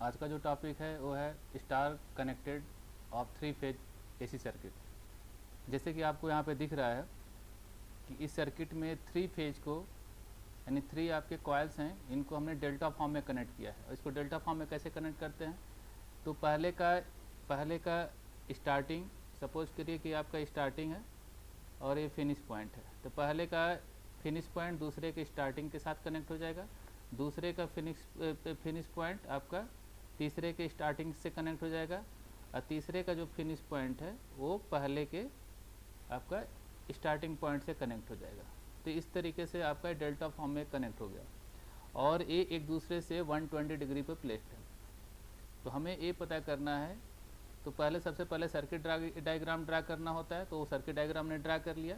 आज का जो टॉपिक है वो है star connected of 3 phase AC circuit. जैसे कि आपको यहाँ पे दिख रहा है कि इस सर्किट में 3 फेज को यानी 3 आपके कॉइल्स हैं, इनको हमने डेल्टा फॉर्म में कनेक्ट किया है। और इसको डेल्टा फॉर्म में कैसे कनेक्ट करते हैं, तो पहले का स्टार्टिंग, सपोज करिए कि आपका स्टार्टिंग है और ये फिनिश पॉइंट है, तो पहले का फिनिश पॉइंट दूसरे के स्टार्टिंग के साथ कनेक्ट हो जाएगा, दूसरे का फिनिश पॉइंट आपका तीसरे के स्टार्टिंग से कनेक्ट हो जाएगा, और तीसरे का जो फिनिश पॉइंट है वो पहले के आपका स्टार्टिंग पॉइंट से कनेक्ट हो जाएगा। तो इस तरीके से आपका डेल्टा फॉर्म में कनेक्ट हो गया और ये एक दूसरे से 120 डिग्री पर प्लेस्ड है। तो हमें ये पता करना है, तो सबसे पहले सर्किट डायग्राम ड्रा करना होता है, तो वो सर्किट डायग्राम ने ड्रा कर लिया।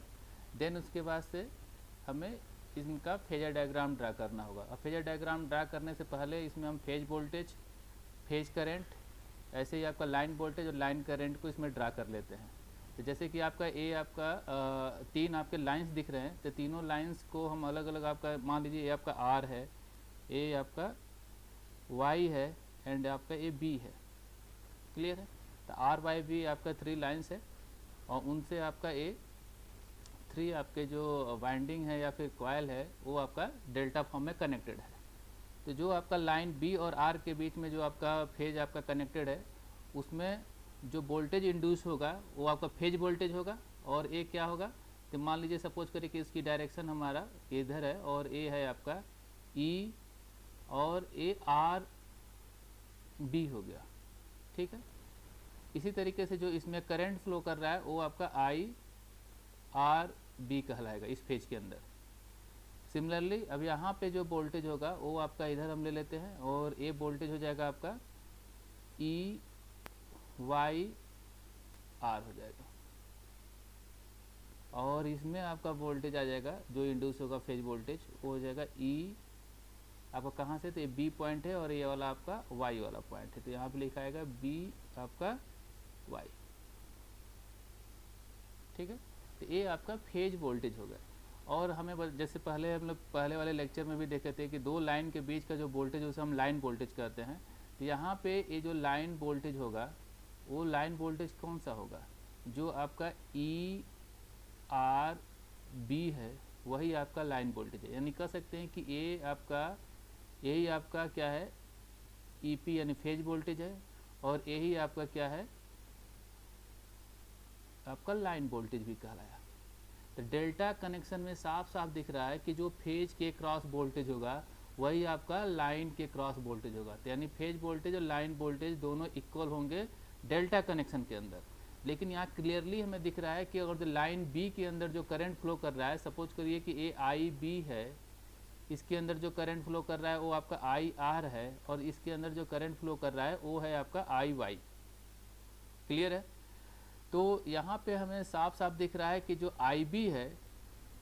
देन उसके बाद से हमें इनका फेजर डायग्राम ड्रा करना होगा। और फेजर डायग्राम ड्रा करने से पहले इसमें हम फेज वोल्टेज, फेज करंट, ऐसे ही आपका लाइन वोल्टेज और लाइन करंट को इसमें ड्रा कर लेते हैं। तो जैसे कि आपका तीन आपके लाइंस दिख रहे हैं, तो तीनों लाइंस को हम अलग अलग, आपका मान लीजिए ये आपका आर है, ये आपका वाई है एंड आपका ये बी है। क्लियर है? तो आर वाई बी आपका 3 लाइंस है और उनसे आपका ये 3 आपके जो वाइंडिंग है या फिर कॉयल है वो आपका डेल्टा फॉर्म में कनेक्टेड है। तो जो आपका लाइन बी और आर के बीच में जो आपका फेज आपका कनेक्टेड है, उसमें जो वोल्टेज इंड्यूस होगा वो आपका फेज वोल्टेज होगा। और ए क्या होगा, तो मान लीजिए सपोज करिए कि इसकी डायरेक्शन हमारा इधर है और ए है आपका ई और ए आर बी हो गया। ठीक है? इसी तरीके से जो इसमें करंट फ्लो कर रहा है वो आपका आई आर बी कहलाएगा इस फेज के अंदर। सिमिलरली अब यहाँ पे जो वोल्टेज होगा वो आपका इधर हम ले लेते हैं और ए वोल्टेज हो जाएगा आपका ई वाई आर हो जाएगा। और इसमें आपका वोल्टेज आ जाएगा जो इंड्यूस होगा फेज वोल्टेज, वो हो जाएगा ई आपका कहाँ से, तो ये बी पॉइंट है और ये वाला आपका वाई वाला पॉइंट है, तो यहाँ पे लिखा आएगा बी आपका वाई। ठीक है? तो ये आपका फेज वोल्टेज हो गया। और हमें जैसे पहले हम लोग पहले वाले लेक्चर में भी देखे थे कि 2 लाइन के बीच का जो वोल्टेज उसे हम लाइन वोल्टेज कहते हैं। तो यहाँ पे ये जो लाइन वोल्टेज होगा वो लाइन वोल्टेज कौन सा होगा, जो आपका ई आर बी है वही आपका लाइन वोल्टेज है। यानी कह सकते हैं कि यही आपका क्या है, ई पी यानी फेज वोल्टेज है, और यही आपका क्या है, आपका लाइन वोल्टेज भी कहलाया। तो डेल्टा कनेक्शन में साफ साफ दिख रहा है कि जो फेज के क्रॉस वोल्टेज होगा वही आपका लाइन के क्रॉस वोल्टेज होगा। तो यानी फेज वोल्टेज और लाइन वोल्टेज दोनों इक्वल होंगे डेल्टा कनेक्शन के अंदर। लेकिन यहाँ क्लियरली हमें दिख रहा है कि अगर लाइन बी के अंदर जो करंट फ्लो कर रहा है, सपोज करिए कि ए आई बी है, इसके अंदर जो करंट फ्लो कर रहा है वो आपका आई आर है, और इसके अंदर जो करंट फ्लो कर रहा है वो है आपका आई वाई। क्लियर है? तो यहाँ पे हमें साफ साफ दिख रहा है कि जो आई बी है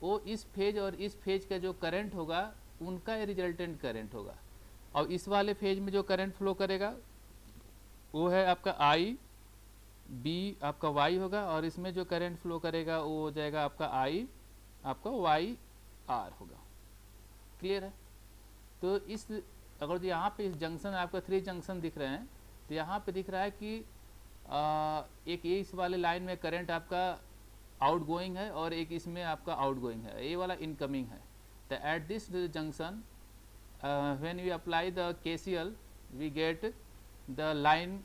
वो इस फेज और इस फेज का जो करंट होगा उनका रिजल्टेंट करंट होगा, और इस वाले फेज में जो करंट फ्लो करेगा वो है आपका आई बी आपका वाई होगा, और इसमें जो करंट फ्लो करेगा वो हो जाएगा आपका आई आपका वाई आर होगा। क्लियर है? तो अगर यहाँ पे इस जंक्शन आपका 3 जंक्शन दिख रहे हैं, तो यहाँ पे दिख रहा है कि एक ये इस वाले लाइन में करंट आपका आउट गोइंग है और एक इसमें आपका आउट गोइंग है, ये वाला इनकमिंग है। तो at this junction when we apply the KCL we get the line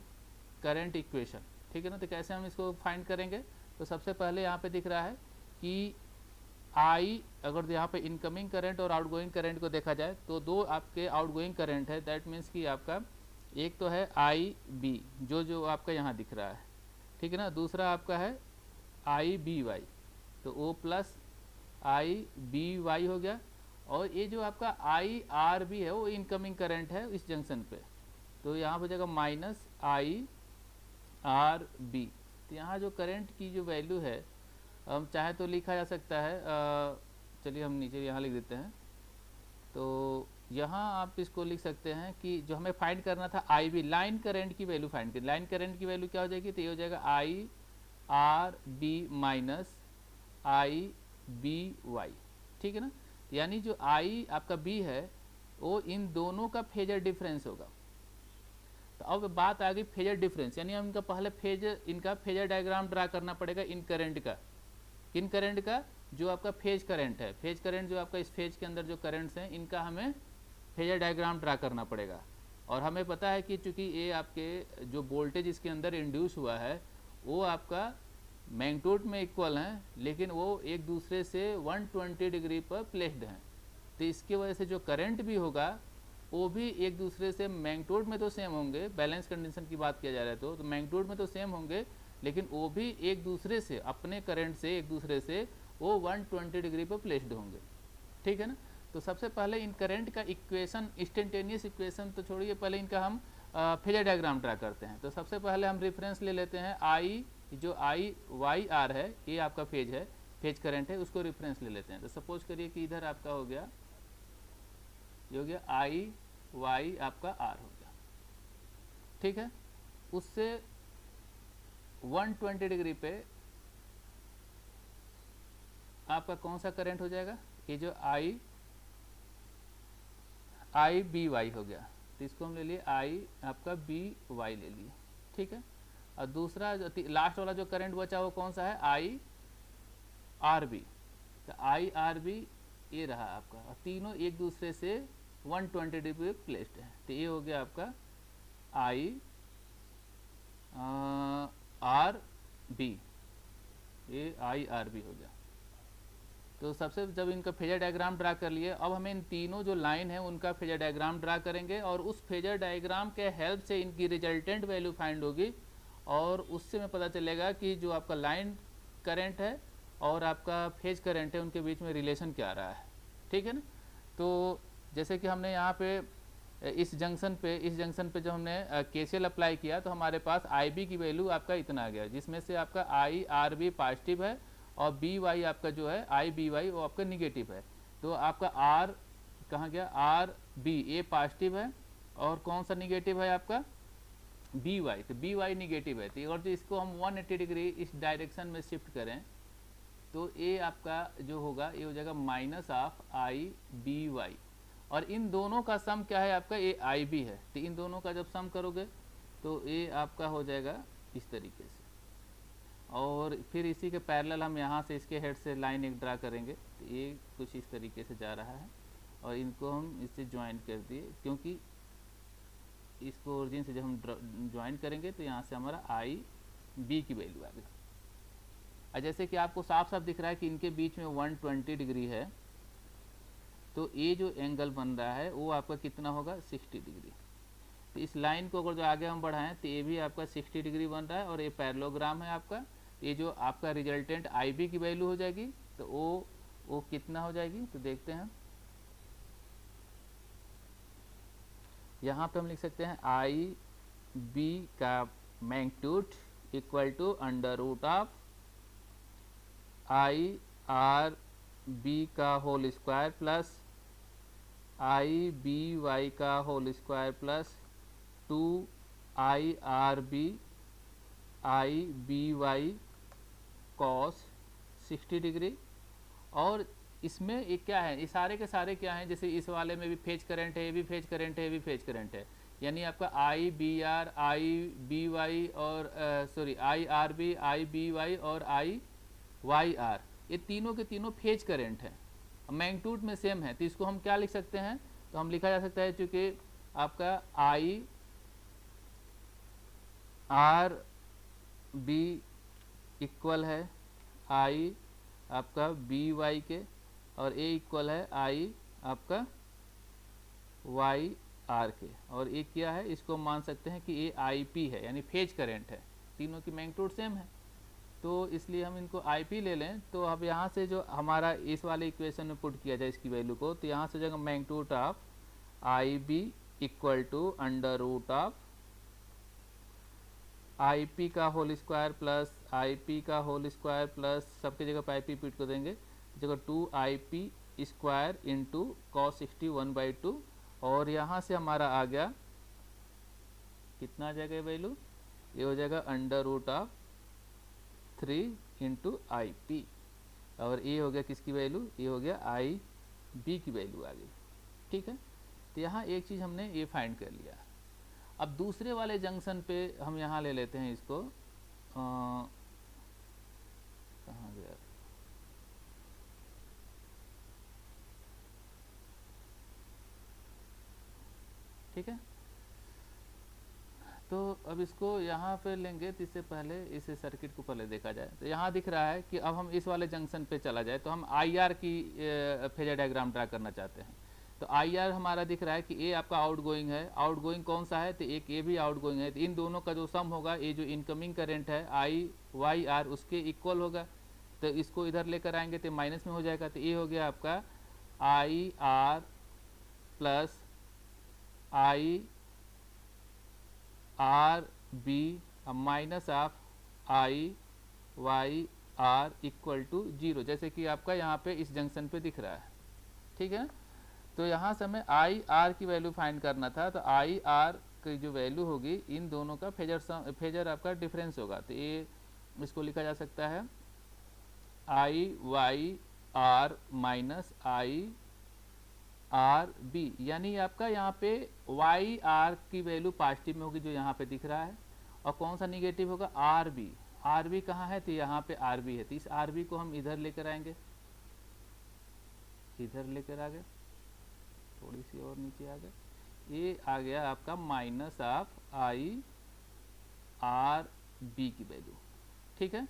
current equation. ठीक है ना? तो कैसे हम इसको फाइंड करेंगे, तो सबसे पहले यहाँ पे दिख रहा है कि आई, अगर यहाँ पे इनकमिंग करंट और आउटगोइंग करंट को देखा जाए तो 2 आपके आउटगोइंग करंट है। दैट मीन्स कि आपका एक तो है आई बी जो आपका यहाँ दिख रहा है, ठीक है ना, दूसरा आपका है आई बी वाई, तो O plus I B Y हो गया। और ये जो आपका आई आर बी है वो इनकमिंग करंट है इस जंक्शन पे, तो यहाँ हो जाएगा माइनस आई आर बी। तो यहाँ जो करंट की जो वैल्यू है हम चाहे तो लिखा जा सकता है, चलिए हम नीचे यहाँ लिख देते हैं। तो यहाँ आप इसको लिख सकते हैं कि जो हमें फाइंड करना था आई बी, लाइन करंट की वैल्यू फाइंड करें। लाइन करंट की वैल्यू क्या हो जाएगी, तो ये हो जाएगा I R B minus I B Y. ठीक है ना? यानी जो आई आपका बी है वो इन दोनों का फेजर डिफरेंस होगा। अब बात आ गई फेजर डिफरेंस, यानी हम इनका पहले इनका फेजर डायग्राम ड्रा करना पड़ेगा इन करंट का। किन करंट का? जो आपका फेज करंट है, फेज करंट जो आपका इस फेज के अंदर जो करंट्स हैं इनका हमें फेजर डायग्राम ड्रा करना पड़ेगा। और हमें पता है कि चूंकि ये आपके जो वोल्टेज इसके अंदर इंड्यूस हुआ है वो आपका मैग्नीट्यूड में इक्वल हैं, लेकिन वो एक दूसरे से 120 डिग्री पर प्लेस्ड हैं। तो इसकी वजह से जो करंट भी होगा वो भी एक दूसरे से मैग्नीट्यूड में तो सेम होंगे, बैलेंस कंडीशन की बात किया जा रहा है तो मैग्नीट्यूड में तो सेम होंगे, लेकिन वो भी एक दूसरे से अपने करंट से एक दूसरे से वो 120 डिग्री पर प्लेस्ड होंगे। ठीक है ना। तो सबसे पहले इन करंट का इक्वेशन, इंस्टेंटेनियस इक्वेशन तो छोड़िए, पहले इनका हम फेजर डायग्राम ड्रा करते हैं। तो सबसे पहले हम रेफरेंस ले लेते हैं आई, जो आई वाई आर है, ये आपका फेज है, फेज करंट है, उसको रेफरेंस ले लेते हैं। तो सपोज करिए कि इधर आपका हो गया, ये हो गया आई वाई आपका आर हो गया। ठीक है। उससे 120 डिग्री पे आपका कौन सा करंट हो जाएगा? ये जो आई बी वाई हो गया, तो इसको हम ले लिए आई आपका बी वाई ले लिए। ठीक है। और दूसरा जो लास्ट वाला जो करंट बचा वो कौन सा है? I R B. तो आई आर बी ये रहा आपका, और तीनों एक दूसरे से 120 डिग्री प्लेस्ड है। तो ये हो गया आपका आई आर बी, ये आई आर बी हो गया। तो सबसे जब इनका फेजर डायग्राम ड्रा कर लिए, अब हमें इन तीनों जो लाइन है उनका फेजर डायग्राम ड्रा करेंगे, और उस फेजर डायग्राम के हेल्प से इनकी रिजल्टेंट वैल्यू फाइंड होगी, और उससे हमें पता चलेगा कि जो आपका लाइन करंट है और आपका फेज करंट है उनके बीच में रिलेशन क्या आ रहा है। ठीक है ना। तो जैसे कि हमने यहाँ पे इस जंक्शन पे जब हमने केसीएल अप्लाई किया तो हमारे पास आई बी की वैल्यू आपका इतना आ गया, जिसमें से आपका आई आर बी पॉजिटिव है और बी वाई आपका जो है आई बी वाई वो आपका निगेटिव है। तो आपका आर कहाँ गया? आर बी ये पॉजिटिव है, और कौन सा निगेटिव है आपका? B Y. तो बी वाई निगेटिव है। तो और जो इसको हम 180 डिग्री इस डायरेक्शन में शिफ्ट करें तो ये आपका जो होगा ये हो जाएगा minus of I B Y, और इन दोनों का सम क्या है आपका? ये आई बी है। तो इन दोनों का जब सम करोगे तो ये आपका हो जाएगा इस तरीके से, और फिर इसी के पैरेलल हम यहाँ से इसके हेड से लाइन एक ड्रा करेंगे। तो ये कुछ इस तरीके से जा रहा है, और इनको हम इससे ज्वाइन कर दिए, क्योंकि इसको ओरिजिन से जब हम ज्वाइन करेंगे तो यहाँ से हमारा आई बी की वैल्यू आ गई। और जैसे कि आपको साफ साफ दिख रहा है कि इनके बीच में 120 डिग्री है, तो ये जो एंगल बन रहा है वो आपका कितना होगा? 60 डिग्री। तो इस लाइन को अगर जो आगे हम बढ़ाएं तो ये भी आपका 60 डिग्री बन रहा है, और ये पैरेललोग्राम है आपका। ये जो आपका रिजल्टेंट आई बी की वैल्यू हो जाएगी, तो वो कितना हो जाएगी? तो देखते हैं, यहाँ पे हम लिख सकते हैं आई बी का magnitude equal to under root of I R B का whole square plus I B Y का whole square plus 2 I R B Y cos 60 degree. और इसमें ये क्या है? ये सारे के सारे क्या हैं? जैसे इस वाले में भी फेज करंट है, ये भी फेज करंट है, ये भी फेज करंट है, यानी आपका I B R, I B Y और sorry I R B, I B Y और आई वाई आर, ये तीनों के तीनों फेज करंट है, मैग्नीट्यूड में सेम है। तो इसको हम क्या लिख सकते हैं? तो हम लिखा जा सकता है, चूँकि आपका आई आर बी इक्वल है आई आपका बी वाई के, और ए इक्वल है आई आपका वाई आर के, और ए क्या है? इसको मान सकते हैं कि ए आई पी है, यानी फेज करंट है, तीनों की मैग्नीट्यूड सेम है। तो इसलिए हम इनको आई पी ले लें। तो अब यहाँ से जो हमारा इस वाले इक्वेशन में पुट किया जाए इसकी वैल्यू को, तो यहाँ से जगह magnitude of I B equal to under root of I P का whole square plus I P का होल स्क्वायर प्लस सबकी जगह पर आई पी पुट कर देंगे, जगह 2 I P square into cos 60 1/2, और यहाँ से हमारा आ गया कितना आ जाएगा वैल्यू? ये हो जाएगा under root of 3 into I P, और ये हो गया किसकी वैल्यू? ये हो गया आई बी की वैल्यू आ गई। ठीक है। तो यहाँ एक चीज़ हमने ये फाइंड कर लिया। अब दूसरे वाले जंक्शन पे हम यहाँ ले लेते हैं इसको, कहाँ गया, ठीक है। तो अब इसको यहाँ पे लेंगे, तो इससे पहले इस सर्किट को पहले देखा जाए। तो यहाँ दिख रहा है कि अब हम इस वाले जंक्शन पे चला जाए तो हम IR की फेजर डायग्राम ड्रा करना चाहते हैं। तो IR हमारा दिख रहा है कि ए आपका आउटगोइंग है, आउटगोइंग कौन सा है, तो एक ए भी आउटगोइंग है। तो इन दोनों का जो सम होगा, ये जो इनकमिंग करंट है IYR उसके इक्वल होगा। तो इसको इधर लेकर आएंगे तो माइनस में हो जाएगा। तो ये हो गया आपका IR plus IRB minus of IYR equal to 0, जैसे कि आपका यहाँ पे इस जंक्शन पे दिख रहा है, ठीक है। तो यहाँ से हमें IR की वैल्यू फाइंड करना था। तो IR की जो वैल्यू होगी, इन दोनों का फेजर आपका डिफरेंस होगा। तो ये इसको लिखा जा सकता है IYR माइनस IRB, यानी आपका यहाँ पे YR की वैल्यू पॉजिटिव में होगी जो यहाँ पे दिख रहा है, और कौन सा निगेटिव होगा, RB। RB कहाँ है, तो यहाँ पे RB है। तो इस RB को हम इधर लेकर आएंगे, इधर लेकर आ गए, थोड़ी सी और नीचे आ गए, ये आ गया आपका माइनस ऑफ IRB की वैल्यू, ठीक है।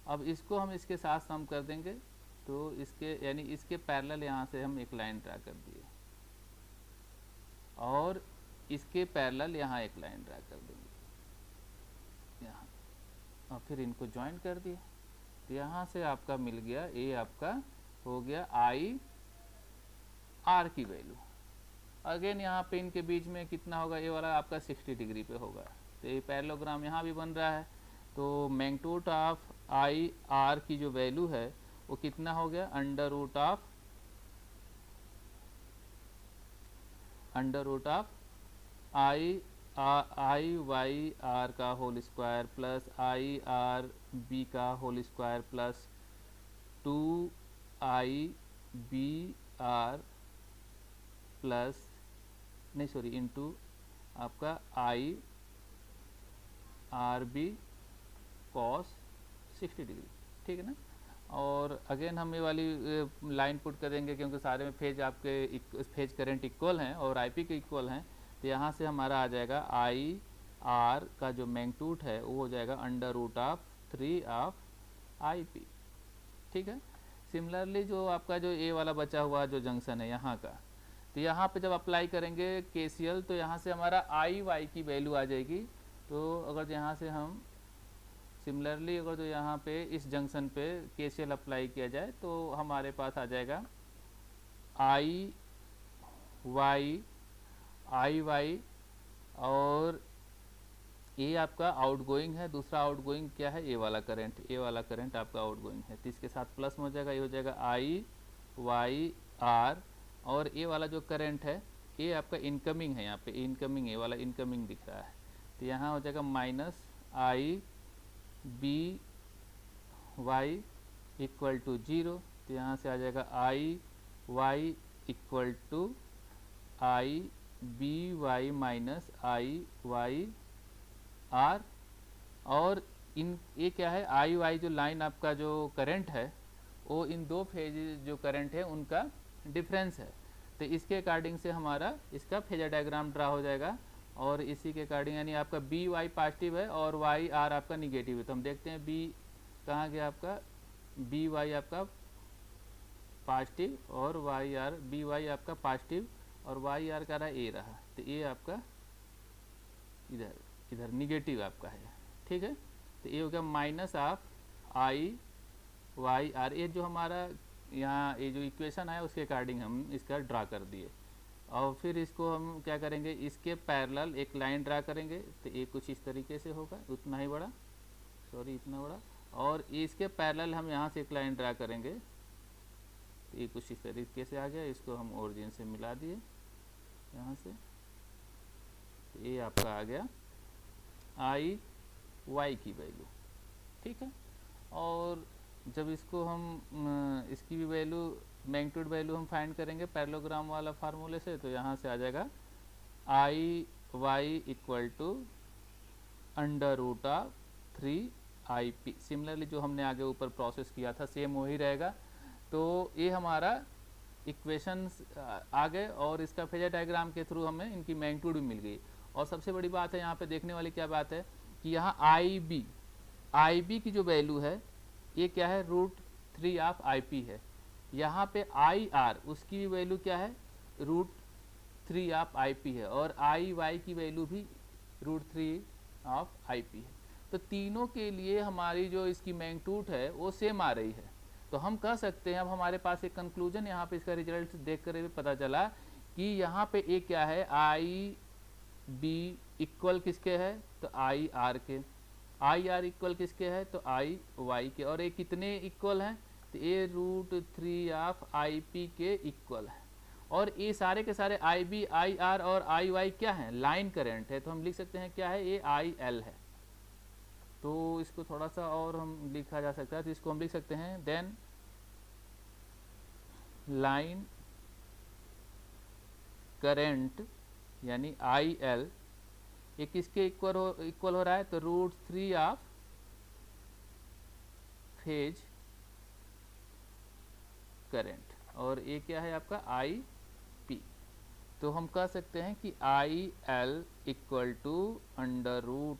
अब इसको हम इसके साथ सम कर देंगे, तो इसके यानी इसके पैरेलल यहाँ से हम एक लाइन ड्रा कर दिए, और इसके पैरेलल यहाँ एक लाइन ड्रा कर देंगे यहाँ, और फिर इनको ज्वाइन कर दिए। तो यहाँ से आपका मिल गया, ये आपका हो गया IR की वैल्यू। अगेन यहाँ पे इनके बीच में कितना होगा, ये वाला आपका 60 डिग्री पे होगा। तो ये पैरेललोग्राम यहाँ भी बन रहा है। तो मैग्नीट्यूड ऑफ IR की जो वैल्यू है वो कितना हो गया, अंडर रूट ऑफ IYR का होल स्क्वायर प्लस IRB का whole square plus 2IBR plus नहीं सॉरी इंटू आपका IRB कॉस 60 डिग्री, ठीक है ना। और अगेन हम ये वाली लाइन पुट करेंगे क्योंकि सारे में फेज आपके फेज करंट इक्वल हैं और IP के इक्वल हैं। तो यहाँ से हमारा आ जाएगा IR का जो मैग्नीट्यूड है वो हो जाएगा under root of 3 of IP, ठीक है। सिमिलरली जो आपका जो ए वाला बचा हुआ जो जंक्शन है यहाँ का, तो यहाँ पे जब अप्लाई करेंगे KCL, तो यहाँ से हमारा IY की वैल्यू आ जाएगी। तो अगर यहाँ से हम सिमिलरली अगर जो यहाँ पे इस जंक्शन पे KCL अप्लाई किया जाए तो हमारे पास आ जाएगा IY, और ये आपका आउटगोइंग है, दूसरा आउटगोइंग क्या है, ये वाला करंट आपका आउटगोइंग है। तो इसके साथ प्लस में हो जाएगा, ये हो जाएगा IYR, और ये वाला जो करंट है ये आपका इनकमिंग है, यहाँ पे इनकमिंग, ये वाला इनकमिंग दिख रहा है। तो यहाँ हो जाएगा माइनस IBY इक्वल टू 0। तो यहाँ से आ जाएगा IY equal to IBY minus IYR, और इन ये क्या है, IY जो लाइन आपका जो करंट है वो इन दो फेज जो करंट है उनका डिफरेंस है। तो इसके अकॉर्डिंग से हमारा इसका फेजर डायग्राम ड्रा हो जाएगा, और इसी के अकॉर्डिंग यानी आपका BY पॉजिटिव है और YR आपका निगेटिव है। तो हम देखते हैं B कहाँ गया आपका, BY आपका पॉजिटिव और BY आपका पॉजिटिव और YR का रहा ए रहा। तो ये आपका इधर निगेटिव आपका है, ठीक है। तो ये हो गया माइनस ऑफ IYR, ये जो हमारा यहाँ ये जो इक्वेशन है उसके अकॉर्डिंग हम इसका ड्रा कर दिए। और फिर इसको हम क्या करेंगे, इसके पैरेलल एक लाइन ड्रा करेंगे। तो ये कुछ इस तरीके से होगा, उतना ही बड़ा, सॉरी इतना बड़ा, और इसके पैरेलल हम यहाँ से एक लाइन ड्रा करेंगे। तो ये कुछ इस तरीके से आ गया, इसको हम ओरिजिन से मिला दिए यहाँ से। तो ये आपका आ गया IY की वैल्यू, ठीक है। और जब इसको हम इसकी भी वैल्यू मैग्नीट्यूड वैल्यू हम फाइंड करेंगे पैरेललोग्राम वाला फार्मूले से, तो यहाँ से आ जाएगा y equal to under root of 3IP। Similarly जो हमने आगे ऊपर प्रोसेस किया था सेम वही रहेगा। तो ये हमारा इक्वेशंस आ गए और इसका फेजर डायग्राम के थ्रू हमें इनकी मैग्नीट्यूड भी मिल गई। और सबसे बड़ी बात है यहाँ पे देखने वाली क्या बात है कि यहाँ IB की जो वैल्यू है ये क्या है, √3 ऑफ IP है। यहाँ पे IR उसकी भी वैल्यू क्या है, √3 ऑफ IP है। और IY की वैल्यू भी √3 ऑफ IP है। तो तीनों के लिए हमारी जो इसकी मैग्नीट्यूड है वो सेम आ रही है। तो हम कह सकते हैं, अब हमारे पास एक कंक्लूजन यहाँ पे इसका रिजल्ट देख कर पता चला कि यहाँ पे एक क्या है, IB इक्वल किसके है, तो IR के, IR इक्वल किसके है, तो IY के। और ये कितने इक्वल हैं, तो ये √3 ऑफ IP के इक्वल है। और ये सारे के सारे IB, IR और IY क्या हैं, लाइन करंट है। तो हम लिख सकते हैं क्या है, ये IL है। तो इसको थोड़ा सा और हम लिखा जा सकता है, तो इसको हम लिख सकते हैं देन लाइन करंट यानी IL ये किसके इक्वल हो रहा है, तो √3 ऑफ फेज करंट। और ये क्या है आपका IP। तो हम कह सकते हैं कि IL equal to under root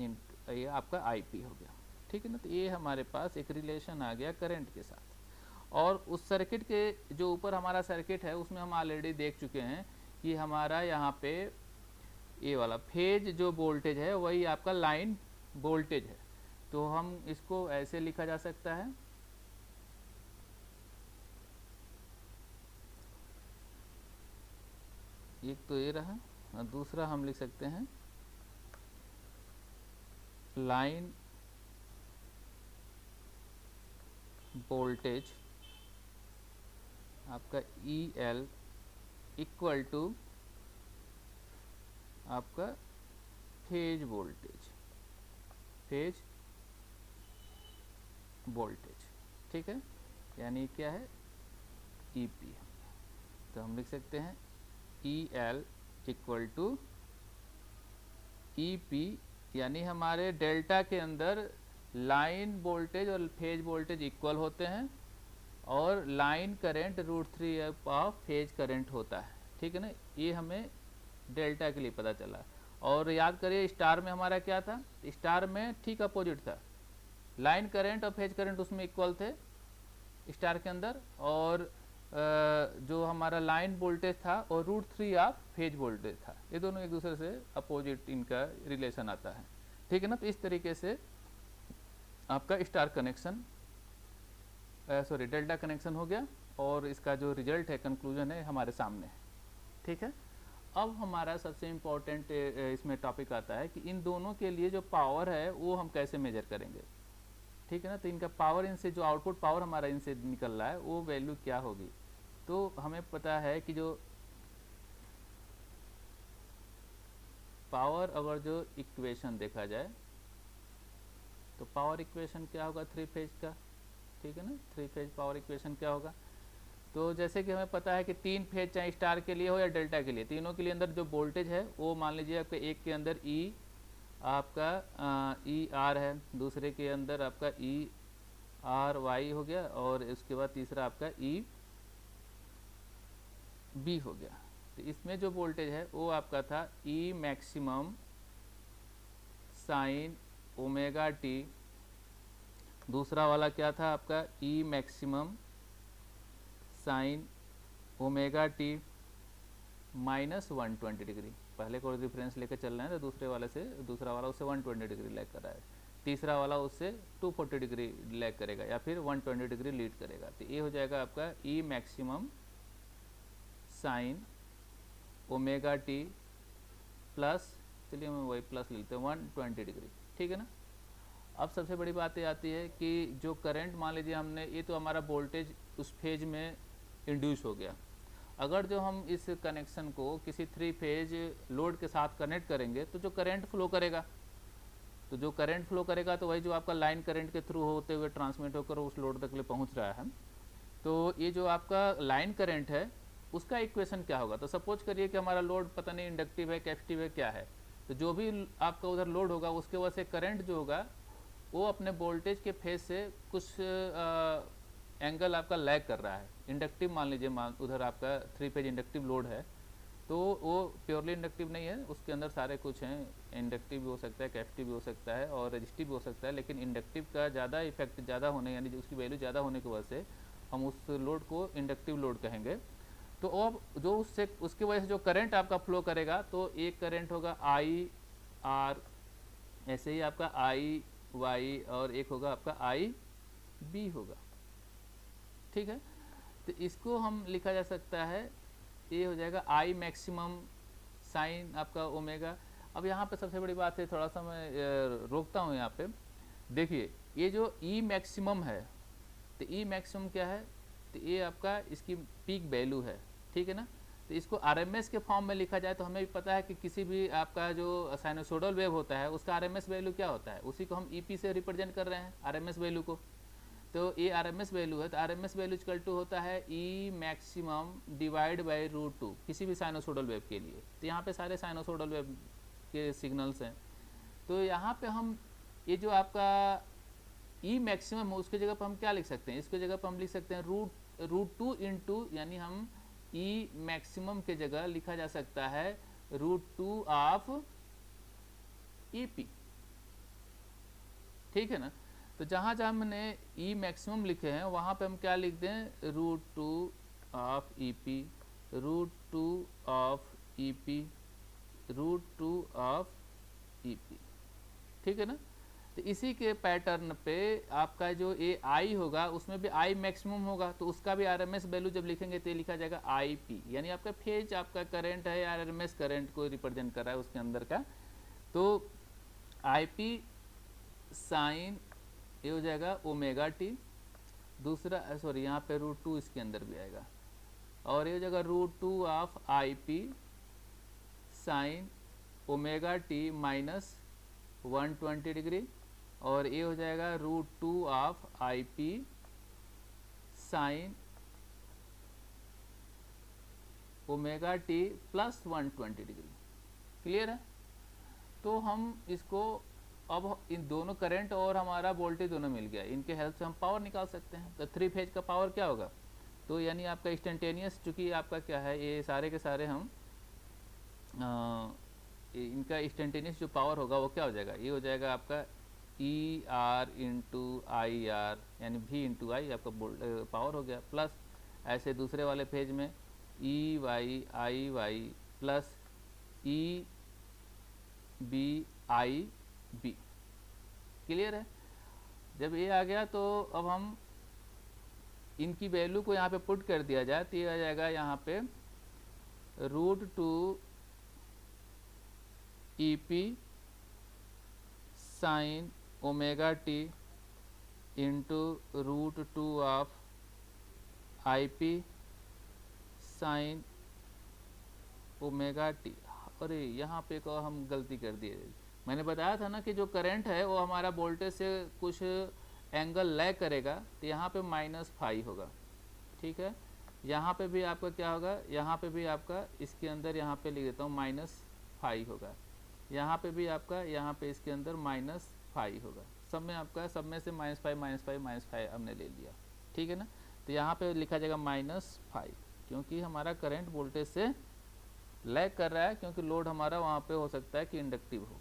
ये आपका IP हो गया, ठीक है ना। तो ये हमारे पास एक रिलेशन आ गया करंट के साथ। और उस सर्किट के जो ऊपर हमारा सर्किट है उसमें हम ऑलरेडी देख चुके हैं कि हमारा यहाँ पे ये वाला फेज जो वोल्टेज है वही आपका लाइन वोल्टेज है। तो हम इसको ऐसे लिखा जा सकता है, एक तो ये रहा और दूसरा हम लिख सकते हैं लाइन वोल्टेज आपका EL इक्वल टू आपका फेज वोल्टेज, ठीक है, यानी क्या है EP। तो हम लिख सकते हैं EL इक्वल टू EP, यानी हमारे डेल्टा के अंदर लाइन वोल्टेज और फेज वोल्टेज इक्वल होते हैं और line current √3 of phase current होता है, ठीक है ना। ये हमें डेल्टा के लिए पता चला। और याद करिए स्टार में हमारा क्या था, स्टार में ठीक अपोजिट था, लाइन करंट और फेज करंट उसमें इक्वल थे स्टार के अंदर, और जो हमारा लाइन वोल्टेज था और √3 ऑफ फेज वोल्टेज था, ये दोनों एक दूसरे से अपोजिट इनका रिलेशन आता है, ठीक है ना। तो इस तरीके से आपका स्टार कनेक्शन डेल्टा कनेक्शन हो गया और इसका जो रिजल्ट है, कंक्लूजन है, हमारे सामने है, ठीक है। अब हमारा सबसे इम्पोर्टेंट इसमें टॉपिक आता है कि इन दोनों के लिए जो पावर है वो हम कैसे मेजर करेंगे, ठीक है ना। तो इनका पावर, इनसे जो आउटपुट पावर हमारा इनसे निकल रहा है वो वैल्यू क्या होगी। तो हमें पता है कि जो पावर, अगर जो इक्वेशन देखा जाए तो पावर इक्वेशन क्या होगा 3 फेज का, ठीक है ना। 3 फेज पावर इक्वेशन क्या होगा, तो जैसे कि हमें पता है कि 3 फेज चाहे स्टार के लिए हो या डेल्टा के लिए, तीनों के लिए अंदर जो वोल्टेज है वो मान लीजिए आपका एक के अंदर आपका ER है, दूसरे के अंदर आपका ERY हो गया और उसके बाद तीसरा आपका EB हो गया। तो इसमें जो वोल्टेज है वो आपका था E maximum sine omega t, दूसरा वाला क्या था आपका E maximum sine omega t minus 120 degree. पहले को रेफरेंस लेकर चल रहे हैं तो दूसरा वाला उससे 120 डिग्री लैग कर रहा है, तीसरा वाला उससे 240 डिग्री लैग करेगा या फिर 120 डिग्री लीड करेगा। तो ये हो जाएगा आपका E maximum sine omega t plus, चलिए हम वही प्लस लेते हैं 120 डिग्री, ठीक है ना। अब सबसे बड़ी बात ये आती है कि जो करंट मान लीजिए हमने, ये तो हमारा वोल्टेज उस फेज में इंड्यूस हो गया। अगर जो हम इस कनेक्शन को किसी 3 फेज लोड के साथ कनेक्ट करेंगे तो जो करंट फ्लो करेगा, तो वही जो आपका लाइन करंट के थ्रू होते हुए ट्रांसमिट होकर उस लोड तक ले पहुंच रहा है। तो ये जो आपका लाइन करंट है उसका इक्वेशन क्या होगा। तो सपोज करिए कि हमारा लोड पता नहीं इंडक्टिव है कैपेसिटिव है क्या है, तो जो भी आपका उधर लोड होगा उसके वजह से करंट जो होगा वो अपने वोल्टेज के फेज से कुछ एंगल आपका लैग कर रहा है। इंडक्टिव मान लीजिए, उधर आपका 3 फेज इंडक्टिव लोड है, तो वो प्योरली इंडक्टिव नहीं है, उसके अंदर सारे कुछ हैं, इंडक्टिव भी हो सकता है, कैपेसिटिव भी हो सकता है और रेजिस्टिव भी हो सकता है, लेकिन इंडक्टिव का ज़्यादा इफेक्ट ज़्यादा होने यानी उसकी वैल्यू ज़्यादा होने की वजह से हम उस लोड को इंडक्टिव लोड कहेंगे। तो अब जो उससे उसकी वजह से जो करंट आपका फ्लो करेगा, तो एक करंट होगा आई आर, ऐसे ही आपका आई वाई, और एक होगा आपका आई बी होगा, ठीक है। तो इसको हम लिखा जा सकता है, ये हो जाएगा आई मैक्सिमम साइन आपका ओमेगा। अब यहाँ पे सबसे बड़ी बात है, थोड़ा सा मैं रोकता हूँ यहाँ पे, देखिए ये जो ई मैक्सिमम है, तो ई मैक्सिमम क्या है, तो ये आपका इसकी पीक वैल्यू है, ठीक है ना। तो इसको आरएमएस के फॉर्म में लिखा जाए तो हमें भी पता है कि किसी भी आपका जो साइनोसोडल वेव होता है उसका आरएमएस वैल्यू क्या होता है, उसी को हम ईपी से रिप्रेजेंट कर रहे हैं आरएमएस वैल्यू को। तो ये आरएमएस वैल्यू है, तो आरएमएस वैल्यू इक्वल टू होता है ई मैक्सिमम डिवाइड बाई √2 किसी भी साइनोसोडल वेव के लिए। तो यहाँ पे सारे साइनोसोडल वेव के सिग्नल्स हैं, तो यहाँ पे हम ये जो आपका ई मैक्सिमम है उसकी जगह पर हम क्या लिख सकते हैं, इसकी जगह पर हम लिख सकते हैं √2 इंटू, यानी हम ई मैक्सिमम के जगह लिखा जा सकता है √2 ऑफ ई पी, ठीक है ना। तो जहाँ जहाँ हमने ई मैक्सिमम लिखे हैं वहाँ पे हम क्या लिख दें, √2 of E P, √2 of E P, √2 of E P, ठीक है ना। तो इसी के पैटर्न पे आपका जो ए आई होगा उसमें भी आई मैक्सिमम होगा, तो उसका भी आरएमएस वैल्यू जब लिखेंगे तो ये लिखा जाएगा आई पी, यानी आपका फेज आपका करंट है, आरएमएस करंट को रिप्रेजेंट कर रहा है उसके अंदर का। तो आई पी साइन ये हो जाएगा ओमेगा टी, दूसरा सॉरी यहाँ पे √2 इसके अंदर भी आएगा, और ये हो जाएगा √2 of I P sine omega T minus 120 degree, और ये हो जाएगा √2 of I P sine omega T plus 120 degree. Clear है। तो हम इसको अब इन दोनों करंट और हमारा वोल्टेज दोनों मिल गया, इनके हेल्प से हम पावर निकाल सकते हैं। तो 3 फेज का पावर क्या होगा, तो यानी आपका इंस्टेंटेनियस, चूँकि आपका क्या है ये सारे के सारे हम इनका इंस्टेंटेनियस जो पावर होगा वो क्या हो जाएगा, ये हो जाएगा आपका E R into I R, यानी भी इंटू आई आपका पावर हो गया, प्लस ऐसे दूसरे वाले पेज में E Y I Y plus E B I B. Clear है। जब ये आ गया तो अब हम इनकी वैल्यू को यहाँ पे पुट कर दिया जाए तो ये आ जाएगा यहाँ पे √2 E P sine omega T into √2 of I P sine omega T. अरे यहाँ पे को हम गलती कर दिए, मैंने बताया था ना कि जो करंट है वो हमारा वोल्टेज से कुछ एंगल लैग करेगा, तो यहाँ पे -φ होगा, ठीक है। यहाँ पे भी आपका क्या होगा, यहाँ पे भी आपका इसके अंदर यहाँ पे लिख देता हूँ -φ होगा, यहाँ पे भी आपका यहाँ पे इसके अंदर -φ होगा, सब में आपका सब में से -φ हमने ले लिया, ठीक है ना। तो यहाँ पे लिखा जाएगा -φ, क्योंकि हमारा करंट वोल्टेज से लैग कर रहा है, क्योंकि लोड हमारा वहाँ पे हो सकता है कि इंडक्टिव हो,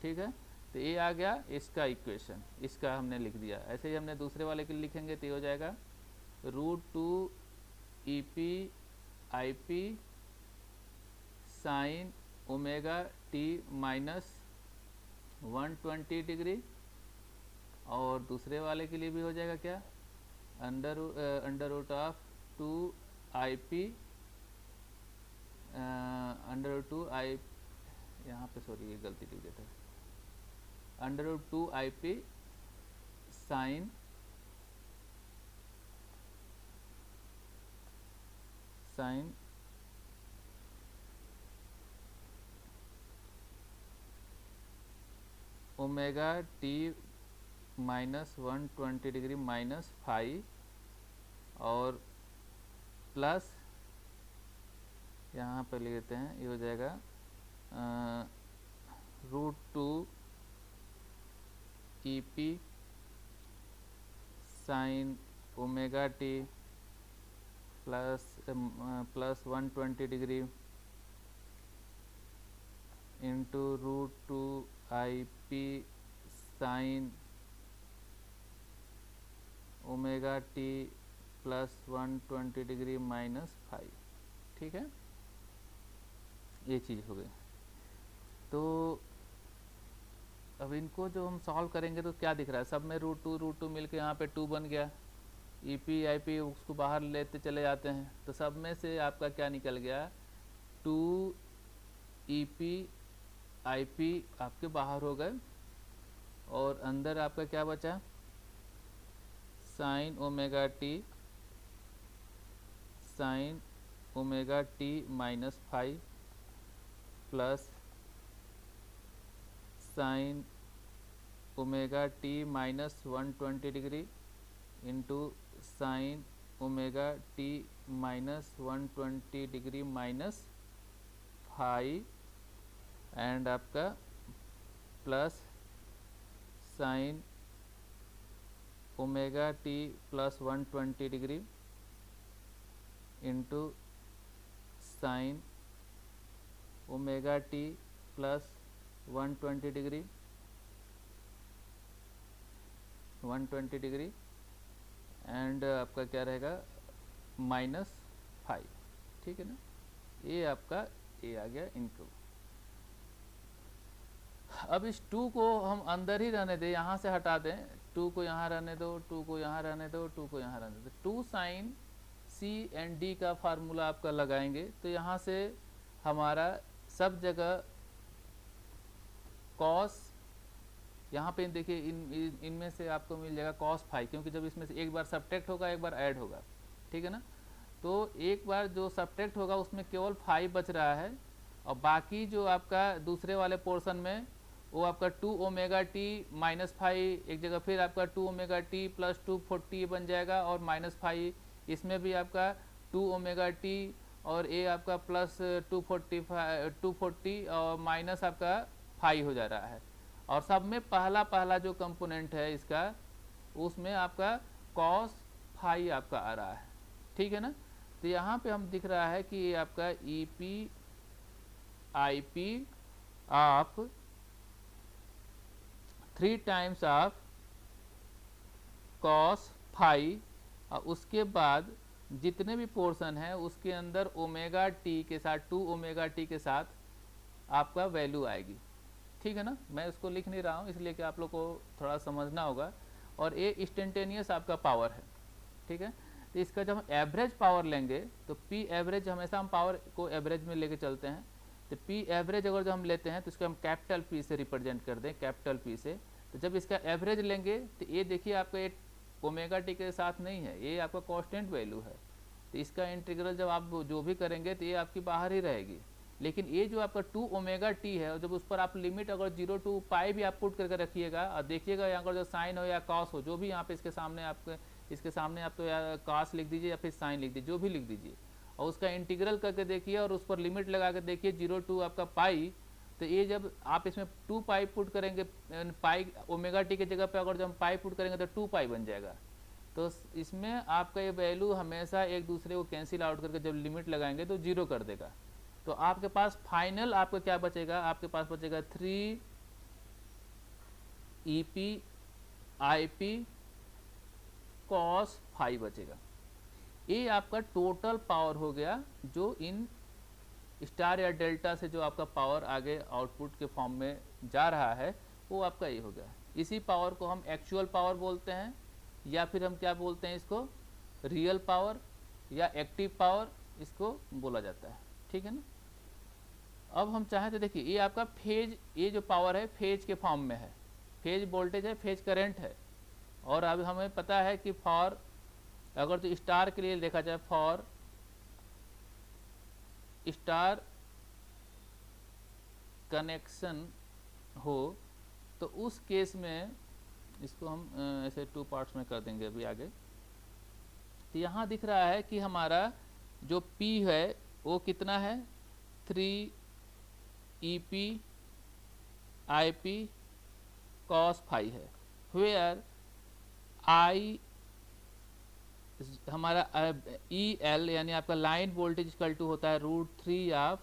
ठीक है। तो ये आ गया इसका इक्वेशन, इसका हमने लिख दिया। ऐसे ही हमने दूसरे वाले के लिए लिखेंगे तो ये हो जाएगा √2 E P I P sine omega T minus 120 degree, और दूसरे वाले के लिए भी हो जाएगा क्या, √2 आई पी √2 आई, यहाँ पे सॉरी ये गलती लिख देता है, √2 I P sine omega T minus 120 degree -φ, और प्लस यहाँ पर लेते हैं, ये हो जाएगा √2 EP sign omega T plus 120 degree into √2 IP sign omega T plus 120 degree -5। ठीक है, ये चीज़ हो गई। तो अब इनको जो हम सॉल्व करेंगे तो क्या दिख रहा है, सब में √2 मिलके यहाँ पे 2 बन गया, EP IP उसको बाहर लेते चले जाते हैं, तो सब में से आपका क्या निकल गया, 2 EP IP आपके बाहर हो गए, और अंदर आपका क्या बचा, sine omega T sine omega T -5 plus sine omega T -120 degree into sine omega T -120 degree -5 and आपका plus sine omega T plus 120 degree into sine omega T plus 120 degree and आपका क्या रहेगा -5। ठीक है ना, ये आपका ये आ गया इनको। अब इस 2 को हम अंदर ही रहने दें, यहाँ से हटा दें, 2 को यहाँ रहने दो, 2 को यहाँ रहने दो, 2 को यहाँ रहने दो, 2 साइन C एंड D का फार्मूला आपका लगाएंगे, तो यहाँ से हमारा सब जगह कॉस, यहाँ पे देखिए इनमें से आपको मिल जाएगा cos फाई, क्योंकि जब इसमें से एक बार सब्ट्रैक्ट होगा एक बार ऐड होगा। ठीक है ना, तो एक बार जो सब्ट्रैक्ट होगा उसमें केवल 5 बच रहा है, और बाकी जो आपका दूसरे वाले पोर्शन में वो आपका 2 ओमेगा टी -5, एक जगह फिर आपका 2 ओमेगा टी प्लस 240 बन जाएगा, और -5 इसमें भी आपका 2 ओमेगा टी और ये आपका प्लस 240 और माइनस आपका 5 हो जा रहा है, और सब में पहला जो कंपोनेंट है इसका उसमें आपका cos 5 आपका आ रहा है। ठीक है ना, तो यहाँ पे हम दिख रहा है कि ये आपका EP IP of 3 times of cos 5, और उसके बाद जितने भी पोर्शन है उसके अंदर ओमेगा टी के साथ 2 ओमेगा टी के साथ आपका वैल्यू आएगी। ठीक है ना, मैं इसको लिख नहीं रहा हूँ इसलिए कि आप लोग को थोड़ा समझना होगा, और ये इंस्टेंटेनियस आपका पावर है। ठीक है, तो इसका जब हम एवरेज पावर लेंगे तो P एवरेज, हमेशा हम पावर को एवरेज में लेके चलते हैं, तो P एवरेज अगर जो हम लेते हैं तो इसको हम कैपिटल P से रिप्रेजेंट कर दें, कैपिटल P से। तो जब इसका एवरेज लेंगे तो ये देखिए आपका एक ओमेगा टी के साथ नहीं है, ये आपका कांस्टेंट वैल्यू है, तो इसका इंटीग्रल जब आप जो भी करेंगे तो ये आपकी बाहर ही रहेगी। लेकिन ये जो आपका 2 ओमेगा टी है, और जब उस पर आप लिमिट अगर 0 to पाई भी आप पुट करके रखिएगा, और देखिएगा यहाँ पर जो साइन हो या कॉस हो, जो भी यहाँ पे इसके सामने आप तो या कॉस लिख दीजिए या फिर साइन लिख दीजिए, जो भी लिख दीजिए, और उसका इंटीग्रल करके देखिए और उस पर लिमिट लगा के देखिए 0 to आपका पाई, तो ये जब आप इसमें 2 पाई पुट करेंगे, पाई ओमेगा टी की जगह पे अगर जब हम पाई पुट करेंगे तो 2 पाई बन जाएगा। तो इसमें आपका ये वैल्यू हमेशा एक दूसरे को कैंसिल आउट करके जब लिमिट लगाएंगे तो 0 कर देगा। तो आपके पास फाइनल आपका क्या बचेगा, आपके पास बचेगा 3 EP IP cos 5 बचेगा। ये आपका टोटल पावर हो गया जो इन स्टार या डेल्टा से जो आपका पावर आगे आउटपुट के फॉर्म में जा रहा है वो आपका ये हो गया। इसी पावर को हम एक्चुअल पावर बोलते हैं, या फिर हम क्या बोलते हैं इसको, रियल पावर या एक्टिव पावर इसको बोला जाता है। ठीक है ना, अब हम चाहें तो देखिए ये आपका फेज, ये जो पावर है फेज के फॉर्म में है, फेज वोल्टेज है, फेज करंट है, और अब हमें पता है कि फॉर, अगर तो स्टार के लिए देखा जाए, फॉर स्टार कनेक्शन हो तो उस केस में इसको हम ऐसे 2 पार्ट्स में कर देंगे। अभी आगे तो यहाँ दिख रहा है कि हमारा जो P है वो कितना है 3 EP IP cos phi है, where I हमारा EL यानी आपका लाइन वोल्टेज इक्वल टू होता है √3 ऑफ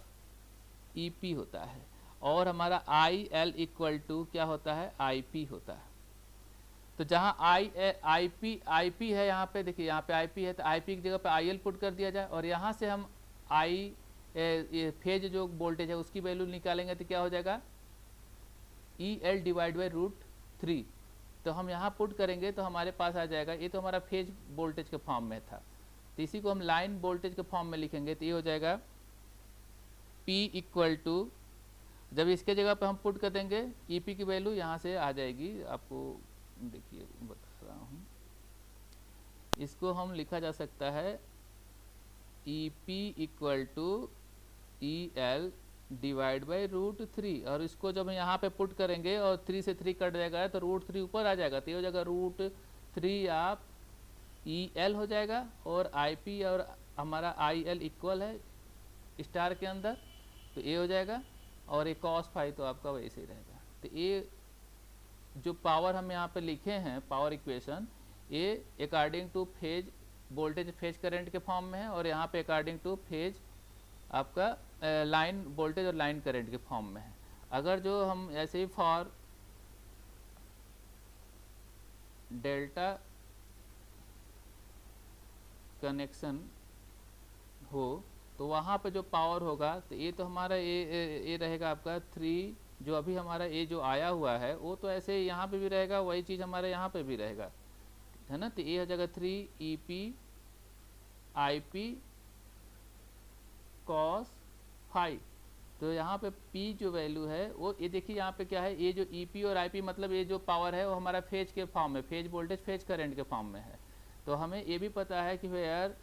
EP होता है, और हमारा IL इक्वल टू क्या होता है IP होता है। तो जहाँ IP है यहाँ पे, देखिए यहाँ पे IP है तो IP की जगह पे IL पुट कर दिया जाए, और यहाँ से हम फेज जो वोल्टेज है उसकी वैल्यू निकालेंगे तो क्या हो जाएगा EL डिवाइड बाई √3। तो हम यहाँ पुट करेंगे तो हमारे पास आ जाएगा, ये तो हमारा फेज वोल्टेज के फॉर्म में था, तो इसी को हम लाइन वोल्टेज के फॉर्म में लिखेंगे तो ये हो जाएगा P इक्वल टू, जब इसके जगह पे हम पुट कर देंगे EP की वैल्यू यहाँ से आ जाएगी, आपको देखिए बता रहा हूँ, इसको हम लिखा जा सकता है EP equal to EL divide by √3, और इसको जब हम यहाँ पे पुट करेंगे और 3 से 3 कट जाएगा तो √3 ऊपर आ जाएगा, तो ये हो जाएगा √3 आप EL हो जाएगा, और IP और हमारा IL इक्वल है स्टार के अंदर, तो ये हो जाएगा, और ये cos phi तो आपका वैसे ही रहेगा। तो ये जो पावर हम यहाँ पे लिखे हैं पावर इक्वेशन, ये according two phase voltage phase current के फॉर्म में है, और यहाँ पे अकॉर्डिंग टू फेज आपका लाइन वोल्टेज और लाइन करंट के फॉर्म में है। अगर जो हम ऐसे ही फॉर डेल्टा कनेक्शन हो तो वहाँ पे जो पावर होगा, तो ये तो हमारा ये रहेगा आपका 3, जो अभी हमारा ये जो आया हुआ है वो तो ऐसे यहाँ पे भी रहेगा, वही चीज़ हमारे यहाँ पे भी रहेगा, है ना। तो ये हो जाएगा 3 EP IP cos phi। तो यहाँ पे P जो वैल्यू है वो ये देखिए यहाँ पे क्या है, ये जो EP और IP मतलब ये जो पावर है वो हमारा फेज के फॉर्म में, फेज वोल्टेज फेज करंट के फॉर्म में है। तो हमें ये भी पता है कि यार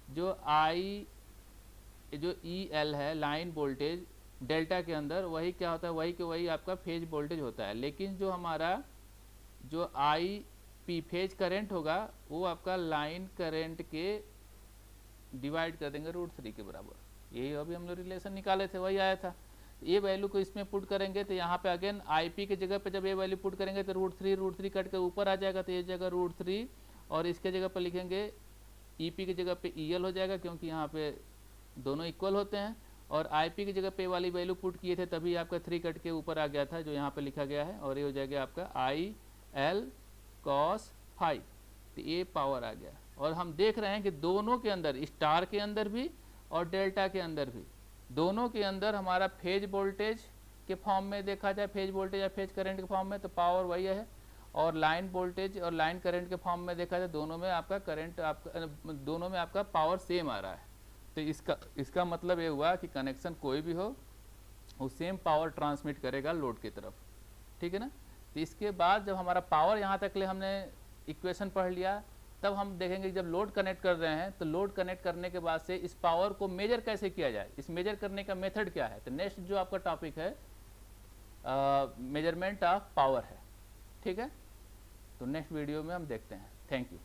जो जो EL है लाइन वोल्टेज डेल्टा के अंदर, वही क्या होता है, वही के वही आपका फेज वोल्टेज होता है, लेकिन जो हमारा जो IP फेज करंट होगा वो आपका लाइन करंट के डिवाइड कर देंगे √3 के बराबर। यही अभी हम लोग रिलेशन निकाले थे, वही आया था। ये वैल्यू को इसमें पुट करेंगे तो यहाँ पे अगेन IP की जगह पे जब ये वैल्यू पुट करेंगे तो √3 कट के ऊपर आ जाएगा, तो ये जगह √3, और इसके जगह पे लिखेंगे EP की जगह पे EL हो जाएगा, क्योंकि यहाँ पे दोनों इक्वल होते हैं, और IP की जगह पे वाली वैल्यू पुट किए थे तभी आपका 3 कट के ऊपर आ गया था जो यहाँ पे लिखा गया है, और ये हो जाएगा आपका IL cos phi। तो ये पावर आ गया, और हम देख रहे हैं कि दोनों के अंदर, स्टार के अंदर भी और डेल्टा के अंदर भी, दोनों के अंदर हमारा फेज वोल्टेज के फॉर्म में देखा जाए, फेज वोल्टेज या फेज करंट के फॉर्म में, तो पावर वही है, और लाइन वोल्टेज और लाइन करंट के फॉर्म में देखा जाए, दोनों में आपका करंट दोनों में आपका पावर सेम आ रहा है। तो इसका मतलब ये हुआ कि कनेक्शन कोई भी हो वो सेम पावर ट्रांसमिट करेगा लोड की तरफ, ठीक है ना। तो इसके बाद जब हमारा पावर यहाँ तक ले हमने इक्वेशन पढ़ लिया, तब हम देखेंगे कि जब लोड कनेक्ट कर रहे हैं तो लोड कनेक्ट करने के बाद से इस पावर को मेजर कैसे किया जाए, इस मेजर करने का मेथड क्या है। तो नेक्स्ट जो आपका टॉपिक है मेजरमेंट ऑफ पावर है, ठीक है। तो नेक्स्ट वीडियो में हम देखते हैं। Thank you.